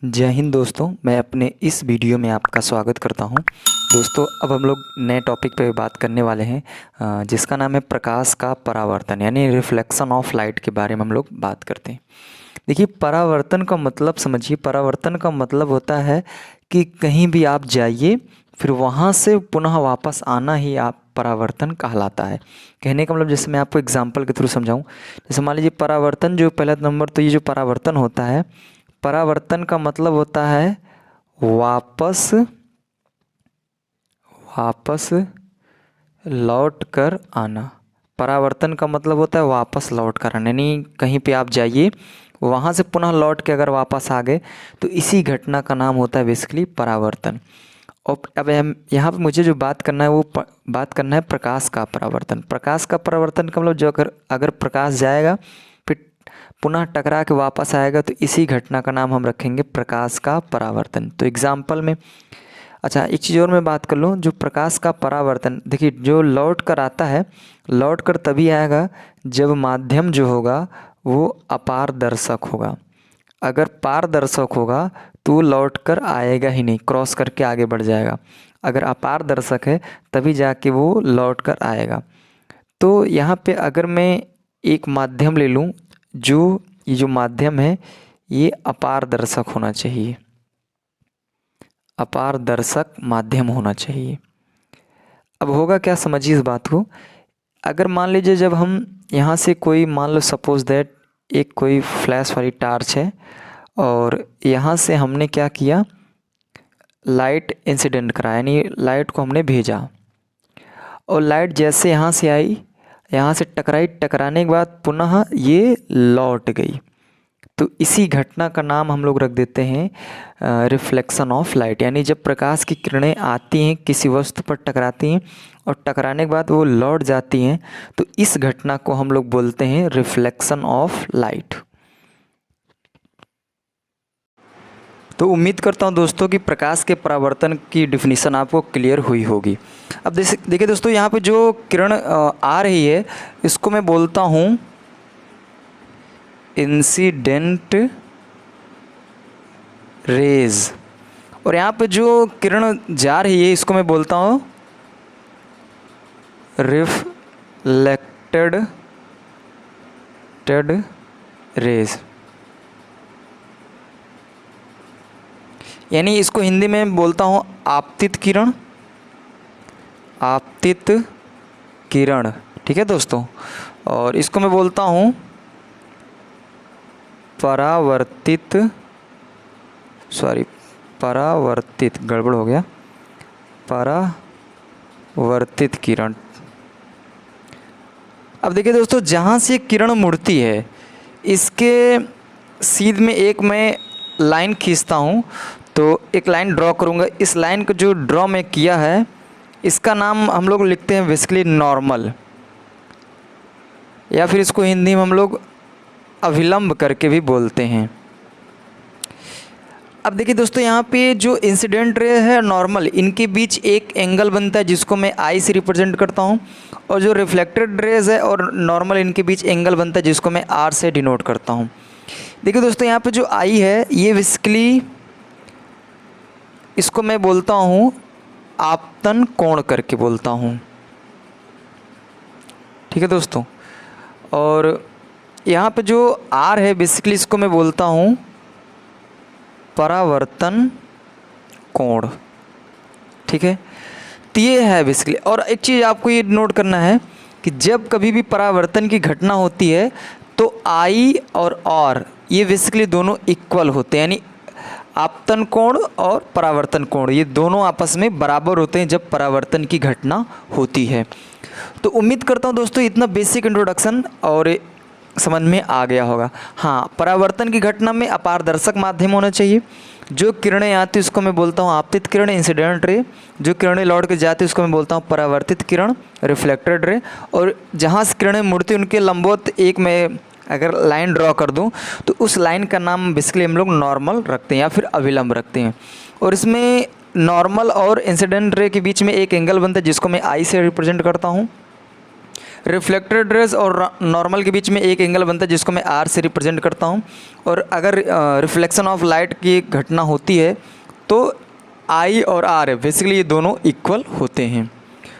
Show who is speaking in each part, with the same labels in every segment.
Speaker 1: जय हिंद दोस्तों, मैं अपने इस वीडियो में आपका स्वागत करता हूं। दोस्तों, अब हम लोग नए टॉपिक पे बात करने वाले हैं जिसका नाम है प्रकाश का परावर्तन यानी रिफ्लेक्शन ऑफ लाइट के बारे में हम लोग बात करते हैं। देखिए, परावर्तन का मतलब समझिए। परावर्तन का मतलब होता है कि कहीं भी आप जाइए फिर वहाँ से पुनः वापस आना ही आप परावर्तन कहलाता है। कहने का मतलब, जैसे मैं आपको एग्जांपल के थ्रू समझाऊं, जैसे मान लीजिए परावर्तन जो पहला नंबर, तो ये जो परावर्तन होता है, परावर्तन का मतलब होता है वापस वापस लौट कर आना। परावर्तन का मतलब होता है वापस लौट कर आना, यानी कहीं पे आप जाइए वहाँ से पुनः लौट के अगर वापस आ गए तो इसी घटना का नाम होता है बेसिकली परावर्तन। और अब हम यहाँ पे मुझे जो बात करना है वो बात करना है प्रकाश का परावर्तन। प्रकाश का परावर्तन का मतलब, जो अगर प्रकाश जाएगा फिर पुनः टकरा के वापस आएगा तो इसी घटना का नाम हम रखेंगे प्रकाश का परावर्तन। तो एग्जाम्पल में, अच्छा एक चीज़ और मैं बात कर लूँ, जो प्रकाश का परावर्तन, देखिए जो लौट कर आता है, लौट कर तभी आएगा जब माध्यम जो होगा वो अपारदर्शक होगा। अगर पारदर्शक होगा तो लौट कर आएगा ही नहीं, क्रॉस करके आगे बढ़ जाएगा। अगर अपारदर्शक है तभी जाके वो लौट कर आएगा। तो यहाँ पे अगर मैं एक माध्यम ले लूँ, ये जो माध्यम है ये अपारदर्शक होना चाहिए, अपारदर्शक माध्यम होना चाहिए। अब होगा क्या, समझिए इस बात को। अगर मान लीजिए जब हम यहाँ से कोई, मान लो सपोज दैट एक कोई फ्लैश वाली टार्च है और यहाँ से हमने क्या किया, लाइट इंसिडेंट करा, यानी लाइट को हमने भेजा और लाइट जैसे यहाँ से आई, यहाँ से टकराई, टकराने के बाद पुनः ये लौट गई, तो इसी घटना का नाम हम लोग रख देते हैं रिफ्लेक्शन ऑफ लाइट। यानी जब प्रकाश की किरणें आती हैं किसी वस्तु पर टकराती हैं और टकराने के बाद वो लौट जाती हैं, तो इस घटना को हम लोग बोलते हैं रिफ्लेक्शन ऑफ लाइट। तो उम्मीद करता हूं दोस्तों कि प्रकाश के परावर्तन की डिफिनीशन आपको क्लियर हुई होगी। अब देखिए दोस्तों, यहाँ पे जो किरण आ रही है इसको मैं बोलता हूँ इंसिडेंट रेज, और यहाँ पे जो किरण जा रही है इसको मैं बोलता हूँ रिफ्लेक्टेड रेज, यानी इसको हिंदी में बोलता हूँ आपतित किरण, आपतित किरण। ठीक है दोस्तों, और इसको मैं बोलता हूँ परावर्तित, गड़बड़ हो गया, परावर्तित किरण। अब देखिए दोस्तों, जहाँ से किरण मुड़ती है इसके सीध में एक मैं लाइन खींचता हूँ, तो एक लाइन ड्रॉ करूँगा। इस लाइन को जो ड्रॉ मैं किया है इसका नाम हम लोग लिखते हैं बेसिकली नॉर्मल, या फिर इसको हिंदी में हम लोग अभिलंब करके भी बोलते हैं। अब देखिए दोस्तों, यहाँ पे जो इंसिडेंट रे है नॉर्मल, इनके बीच एक एंगल बनता है जिसको मैं आई से रिप्रेजेंट करता हूँ, और जो रिफ्लेक्टेड रेज है और नॉर्मल, इनके बीच एंगल बनता है जिसको मैं आर से डिनोट करता हूँ। देखिए दोस्तों, यहाँ पे जो आई है ये बेसिकली, इसको मैं बोलता हूँ आपतन कोण करके बोलता हूँ। ठीक है दोस्तों, और यहाँ पे जो आर है बेसिकली इसको मैं बोलता हूँ परावर्तन कोण। ठीक है, तो ये है बेसिकली। और एक चीज़ आपको ये नोट करना है कि जब कभी भी परावर्तन की घटना होती है तो आई और ये बेसिकली दोनों इक्वल होते हैं, यानी आपतन कोण और परावर्तन कोण ये दोनों आपस में बराबर होते हैं जब परावर्तन की घटना होती है। तो उम्मीद करता हूँ दोस्तों इतना बेसिक इंट्रोडक्शन और समझ में आ गया होगा। हाँ, परावर्तन की घटना में अपारदर्शक माध्यम होना चाहिए। जो किरणें आती उसको मैं बोलता हूँ आपतित किरण, इंसिडेंट रे। जो किरणें लौट के जाती उसको मैं बोलता हूँ परावर्तित किरण, रिफ्लेक्टेड रे। और जहाँ से किरणें मुड़ती उनके लंबवत एक मैं अगर लाइन ड्रॉ कर दूं तो उस लाइन का नाम बेसिकली हम लोग नॉर्मल रखते हैं या फिर अभिलंब रखते हैं। और इसमें नॉर्मल और इंसिडेंट रे के बीच में एक एंगल बनता है जिसको मैं आई से रिप्रेजेंट करता हूं। रिफ्लेक्टेड रेज और नॉर्मल के बीच में एक एंगल बनता है जिसको मैं आर से रिप्रेजेंट करता हूँ। और अगर रिफ्लेक्शन ऑफ लाइट की घटना होती है तो आई और आर है, बेसिकली ये दोनों इक्वल होते हैं।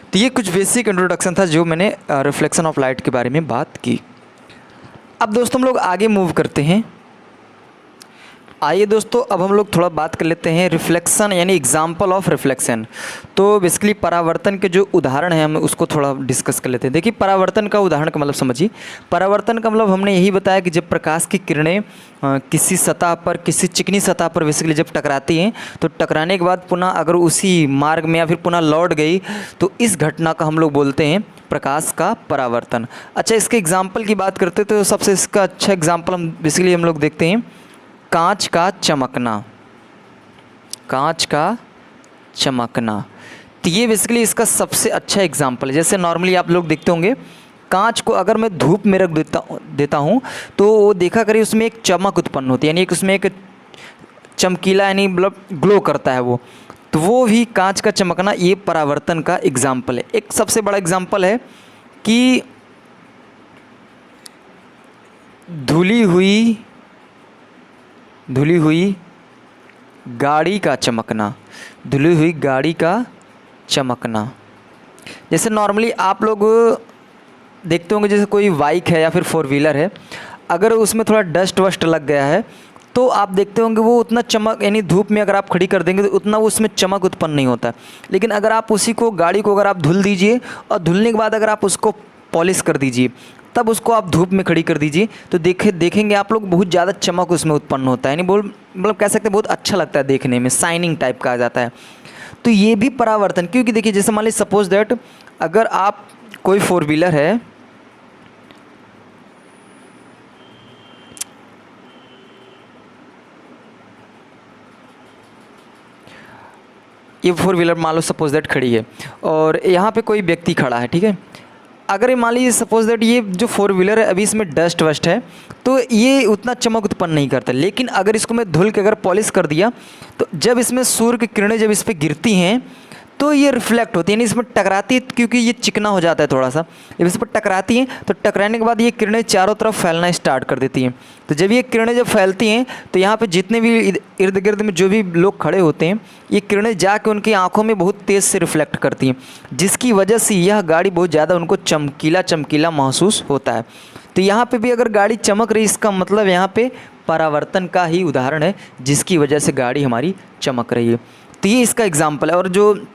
Speaker 1: तो ये कुछ बेसिक इंट्रोडक्शन था जो मैंने रिफ्लेक्शन ऑफ लाइट के बारे में बात की। अब दोस्तों हम लोग आगे मूव करते हैं। आइए दोस्तों अब हम लोग थोड़ा बात कर लेते हैं रिफ्लेक्शन यानी एग्जाम्पल ऑफ रिफ्लेक्शन। तो बेसिकली परावर्तन के जो उदाहरण हैं हम उसको थोड़ा डिस्कस कर लेते हैं। देखिए परावर्तन का उदाहरण का मतलब समझिए। परावर्तन का मतलब हमने यही बताया कि जब प्रकाश की किरणें किसी सतह पर, किसी चिकनी सतह पर बेसिकली जब टकराती हैं तो टकराने के बाद पुनः अगर उसी मार्ग में या फिर पुनः लौट गई तो इस घटना का हम लोग बोलते हैं प्रकाश का परावर्तन। अच्छा, इसके एग्जाम्पल की बात करते तो सबसे इसका अच्छा एग्जाम्पल हम लोग देखते हैं कांच का चमकना। कांच का चमकना तो ये बेसिकली इसका सबसे अच्छा एग्जाम्पल है। जैसे नॉर्मली आप लोग देखते होंगे कांच को अगर मैं धूप में रख देता हूँ तो वो देखा करिए उसमें एक चमक उत्पन्न होती है, यानी उसमें एक चमकीला यानी मतलब ग्लो करता है वो। तो वो भी कांच का चमकना ये परावर्तन का एग्जाम्पल है। एक सबसे बड़ा एग्जाम्पल है कि धुली हुई गाड़ी का चमकना। धुली हुई गाड़ी का चमकना, जैसे नॉर्मली आप लोग देखते होंगे जैसे कोई बाइक है या फिर 4 व्हीलर है, अगर उसमें थोड़ा डस्ट वस्ट लग गया है तो आप देखते होंगे वो उतना चमक यानी धूप में अगर आप खड़ी कर देंगे तो उतना वो उसमें चमक उत्पन्न नहीं होता। लेकिन अगर आप उसी को गाड़ी को अगर आप धुल दीजिए और धुलने के बाद अगर आप उसको पॉलिश कर दीजिए तब उसको आप धूप में खड़ी कर दीजिए तो देखेंगे आप लोग बहुत ज़्यादा चमक उसमें उत्पन्न होता है, यानी मतलब कह सकते हैं बहुत अच्छा लगता है देखने में, शाइनिंग टाइप का आ जाता है। तो ये भी परावर्तन, क्योंकि देखिए जैसे मान लीजिए सपोज दैट अगर आप कोई 4 व्हीलर है, ये 4 व्हीलर मान लो सपोज दैट खड़ी है और यहाँ पे कोई व्यक्ति खड़ा है, ठीक है। अगर ये मान लीजिए सपोज दैट ये जो 4 व्हीलर है अभी इसमें डस्ट वस्ट है तो ये उतना चमक उत्पन्न नहीं करता। लेकिन अगर इसको मैं धुल के अगर पॉलिश कर दिया तो जब इसमें सूर्य की किरणें जब इस पर गिरती हैं तो ये रिफ्लेक्ट होती है, यानी इसमें टकराती है क्योंकि ये चिकना हो जाता है थोड़ा सा। जब इस पर टकराती हैं तो टकराने के बाद ये किरणें चारों तरफ फैलना स्टार्ट कर देती हैं। तो जब ये किरणें जब फैलती हैं तो यहाँ पे जितने भी इर्द गिर्द में जो भी लोग खड़े होते हैं ये किरणें जाके उनकी आंखों में बहुत तेज़ से रिफ्लेक्ट करती हैं, जिसकी वजह से यह गाड़ी बहुत ज़्यादा उनको चमकीला महसूस होता है। तो यहाँ पर भी अगर गाड़ी चमक रही इसका मतलब यहाँ पर परावर्तन का ही उदाहरण है जिसकी वजह से गाड़ी हमारी चमक रही है। तो ये इसका एग्जाम्पल है। और जो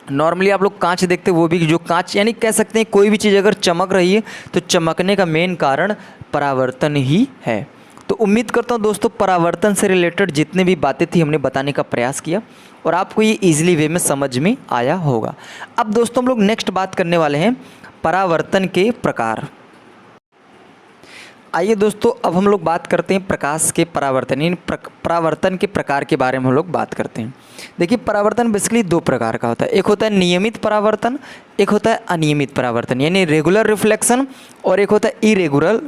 Speaker 1: नॉर्मली आप लोग कांच देखते हैं वो भी जो कांच यानी कह सकते हैं कोई भी चीज़ अगर चमक रही है तो चमकने का मेन कारण परावर्तन ही है। तो उम्मीद करता हूँ दोस्तों परावर्तन से रिलेटेड जितने भी बातें थी हमने बताने का प्रयास किया और आपको ये ईजिली वे में समझ में आया होगा। अब दोस्तों हम लोग नेक्स्ट बात करने वाले हैं परावर्तन के प्रकार। आइए दोस्तों अब हम लोग बात करते हैं प्रकाश के परावर्तन यानी परावर्तन के प्रकार के बारे में हम लोग बात करते हैं। देखिए परावर्तन बेसिकली 2 प्रकार का होता है, एक होता है नियमित परावर्तन, एक होता है अनियमित परावर्तन यानी रेगुलर रिफ्लेक्शन, और एक होता है इरेगुलर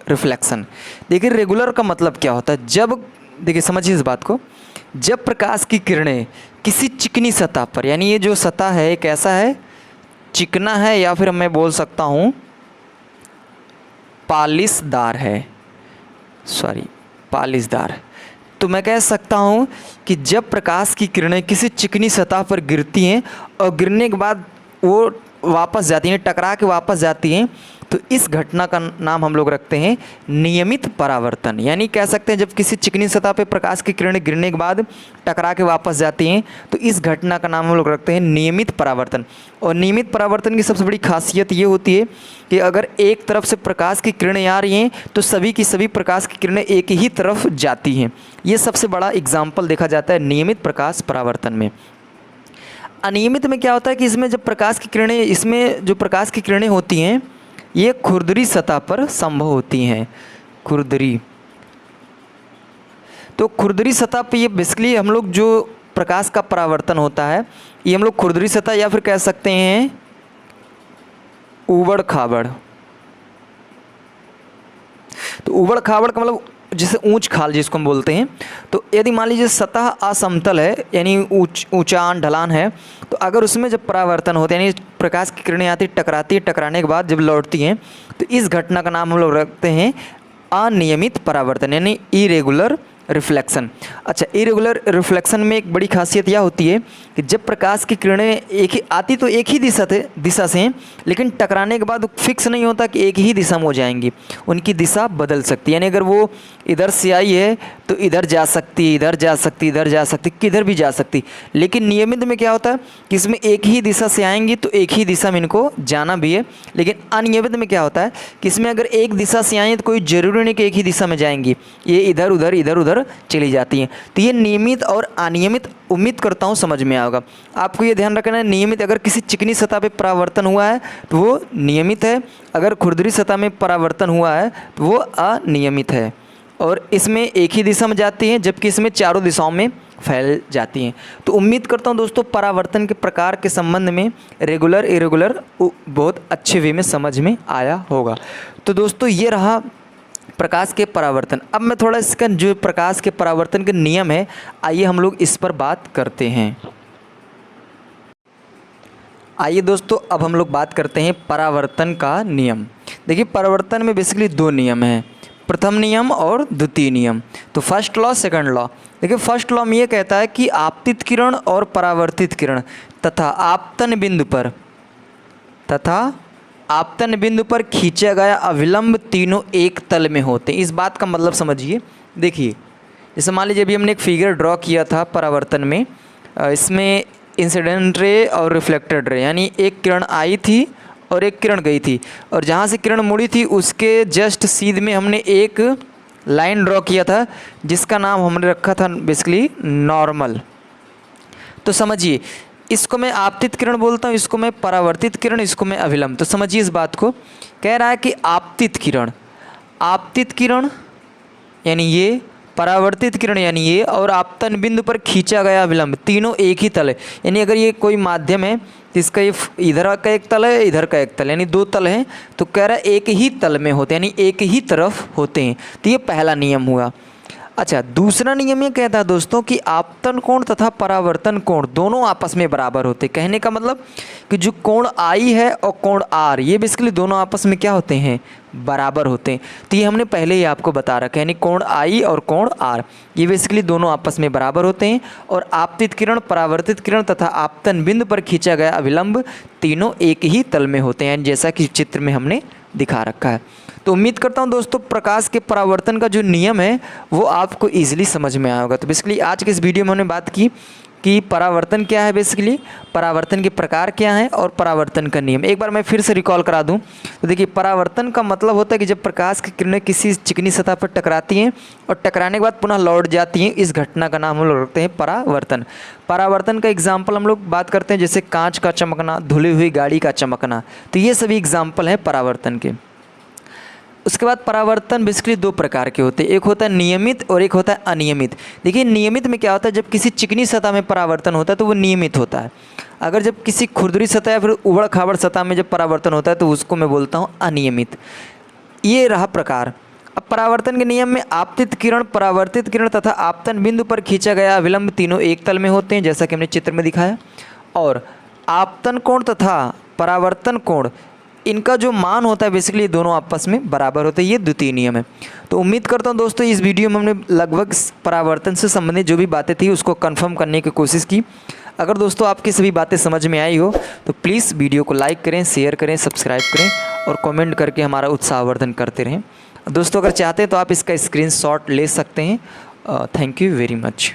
Speaker 1: रिफ्लेक्शन। देखिए रेगुलर का मतलब क्या होता है, जब देखिए समझिए इस बात को, जब प्रकाश की किरणें किसी चिकनी सतह पर, यानी ये जो सतह है एक ऐसा है चिकना है या फिर मैं बोल सकता हूँ पालिशदार है, पालिशदार, तो मैं कह सकता हूँ कि जब प्रकाश की किरणें किसी चिकनी सतह पर गिरती हैं और गिरने के बाद वो वापस जाती हैं, टकरा के वापस जाती हैं, तो इस घटना का नाम हम लोग रखते हैं नियमित परावर्तन। यानी कह सकते हैं जब किसी चिकनी सतह पर प्रकाश की किरणें गिरने के बाद टकरा के वापस जाती हैं तो इस घटना का नाम हम लोग रखते हैं नियमित परावर्तन। और नियमित परावर्तन की सबसे बड़ी खासियत ये होती है कि अगर एक तरफ से प्रकाश की किरणें आ रही हैं तो सभी की सभी प्रकाश की किरणें एक ही तरफ जाती हैं। ये सबसे बड़ा एग्जाम्पल देखा जाता है नियमित प्रकाश परावर्तन में। अनियमित में क्या होता है कि इसमें जब प्रकाश की किरणें, इसमें जो प्रकाश की किरणें होती हैं ये खुरदरी सतह पर संभव होती हैं। खुरदरी, तो खुरदरी सतह पे ये बेसिकली हम लोग जो प्रकाश का परावर्तन होता है ये हम लोग खुरदरी सतह या फिर कह सकते हैं ऊबड़ खाबड़। तो ऊबड़ खाबड़ का मतलब जैसे ऊंच खाल जिसको हम बोलते हैं, तो यदि मान लीजिए सतह असमतल है यानी ऊंचान ढलान है, तो अगर उसमें जब परावर्तन होते हैं यानी प्रकाश की किरणें आती टकराती है, टकराने के बाद जब लौटती हैं, तो इस घटना का नाम हम लोग रखते हैं अनियमित परावर्तन यानी इरेगुलर रिफ्लेक्शन। अच्छा, इरेगुलर रिफ्लेक्शन में एक बड़ी खासियत यह होती है कि जब प्रकाश की किरणें एक ही आती तो एक ही दिशा से हैं, लेकिन टकराने के बाद फिक्स नहीं होता कि एक ही दिशा में हो जाएंगी, उनकी दिशा बदल सकती है। यानी अगर वो इधर से आई है तो इधर जा सकती है, इधर जा सकती, इधर जा सकती, किधर भी जा सकती। लेकिन नियमित में क्या होता है कि इसमें एक ही दिशा से आएंगी तो एक ही दिशा में इनको जाना भी है। लेकिन अनियमित में क्या होता है कि इसमें अगर एक दिशा से आएँ तो कोई ज़रूरी नहीं कि एक ही दिशा में जाएंगी, ये इधर उधर चली जाती हैं। तो ये नियमित और अनियमित उम्मीद करता हूँ समझ में आएगा। आपको ये ध्यान रखना है, नियमित अगर किसी चिकनी सतह पे परावर्तन हुआ है तो वो नियमित है, अगर खुरदरी सतह में परावर्तन हुआ है तो वो अनियमित है। और इसमें एक ही दिशा में जाती हैं जबकि इसमें चारों दिशाओं में फैल जाती हैं। तो उम्मीद करता हूँ दोस्तों परावर्तन के प्रकार के संबंध में रेगुलर इरेगुलर बहुत अच्छे वे में समझ में आया होगा। तो दोस्तों ये रहा प्रकाश के परावर्तन। अब मैं थोड़ा इसका जो प्रकाश के परावर्तन के नियम है, आइए हम लोग इस पर बात करते हैं। आइए दोस्तों अब हम लोग बात करते हैं परावर्तन का नियम। देखिए परावर्तन में बेसिकली दो नियम हैं, प्रथम नियम और द्वितीय नियम। तो फर्स्ट लॉ सेकंड लॉ। देखिए फर्स्ट लॉ में ये कहता है कि आपतित किरण और परावर्तित किरण तथा आपतन बिंदु पर खींचा गया अविलंब तीनों एक तल में होते हैं। इस बात का मतलब समझिए। देखिए जैसे मान लीजिए अभी हमने एक फिगर ड्रॉ किया था परावर्तन में, इसमें इंसिडेंट रे और रिफ्लेक्टेड रे यानी एक किरण आई थी और एक किरण गई थी, और जहाँ से किरण मुड़ी थी उसके जस्ट सीध में हमने एक लाइन ड्रॉ किया था जिसका नाम हमने रखा था बेसिकली नॉर्मल। तो समझिए इसको मैं आपतित किरण बोलता हूँ, इसको मैं परावर्तित किरण, इसको मैं अविलंब। तो समझिए इस बात को, कह रहा है कि आपतित किरण यानी ये, परावर्तित किरण यानी ये, और आपतन बिंदु पर खींचा गया अविलंब तीनों एक ही तल है। यानी अगर ये कोई माध्यम है तो इसका ये इधर का एक तल है, इधर का एक तल, यानी दो तल हैं, तो कह रहा है एक ही तल में होते हैं यानी एक ही तरफ होते हैं। तो ये पहला नियम हुआ। अच्छा, दूसरा नियम ये कहता है दोस्तों कि आपतन कोण तथा परावर्तन कोण दोनों आपस में बराबर होते हैं। कहने का मतलब कि जो कोण आई है और कोण आर, ये बेसिकली दोनों आपस में क्या होते हैं, बराबर होते हैं। तो ये हमने पहले ही आपको बता रखा है, यानी कोण आई और कोण आर ये बेसिकली दोनों आपस में बराबर होते हैं। और आपतित किरण, परावर्तित किरण तथा आपतन बिंदु पर खींचा गया अविलंब तीनों एक ही तल में होते हैं, जैसा कि चित्र में हमने दिखा रखा है। तो उम्मीद करता हूँ दोस्तों प्रकाश के परावर्तन का जो नियम है वो आपको ईजिली समझ में आया होगा। तो बेसिकली आज के इस वीडियो में हमने बात की कि परावर्तन क्या है, बेसिकली परावर्तन के प्रकार क्या हैं और परावर्तन का नियम। एक बार मैं फिर से रिकॉल करा दूं तो देखिए परावर्तन का मतलब होता है कि जब प्रकाश की किरणें किसी चिकनी सतह पर टकराती हैं और टकराने के बाद पुनः लौट जाती हैं, इस घटना का नाम हम लोग रखते हैं परावर्तन। परावर्तन का एग्जाम्पल हम लोग बात करते हैं जैसे कांच का चमकना, धुली हुई गाड़ी का चमकना, तो ये सभी एग्जाम्पल हैं परावर्तन के। उसके बाद परावर्तन बेसिकली दो प्रकार के होते हैं, एक होता है नियमित और एक होता है अनियमित। देखिए नियमित में क्या होता है, जब किसी चिकनी सतह में परावर्तन होता है तो वो नियमित होता है। अगर जब किसी खुरदरी सतह या फिर उबड़ खाबड़ सतह में जब परावर्तन होता है तो उसको मैं बोलता हूँ अनियमित। ये रहा प्रकार। अब परावर्तन के नियम में आपतित किरण, परावर्तित किरण तथा आपतन बिंदु पर खींचा गया विलंब तीनों एक तल में होते हैं, जैसा कि हमने चित्र में दिखाया। और आपतन कोण तथा परावर्तन कोण, इनका जो मान होता है बेसिकली दोनों आपस में बराबर होते हैं। ये द्वितीय नियम है। तो उम्मीद करता हूँ दोस्तों इस वीडियो में हमने लगभग परावर्तन से संबंधित जो भी बातें थी उसको कंफर्म करने की कोशिश की। अगर दोस्तों आपकी सभी बातें समझ में आई हो तो प्लीज़ वीडियो को लाइक करें, शेयर करें, सब्सक्राइब करें और कमेंट करके हमारा उत्साहवर्धन करते रहें। दोस्तों अगर चाहते हैं तो आप इसका स्क्रीनशॉट ले सकते हैं। Thank you very much.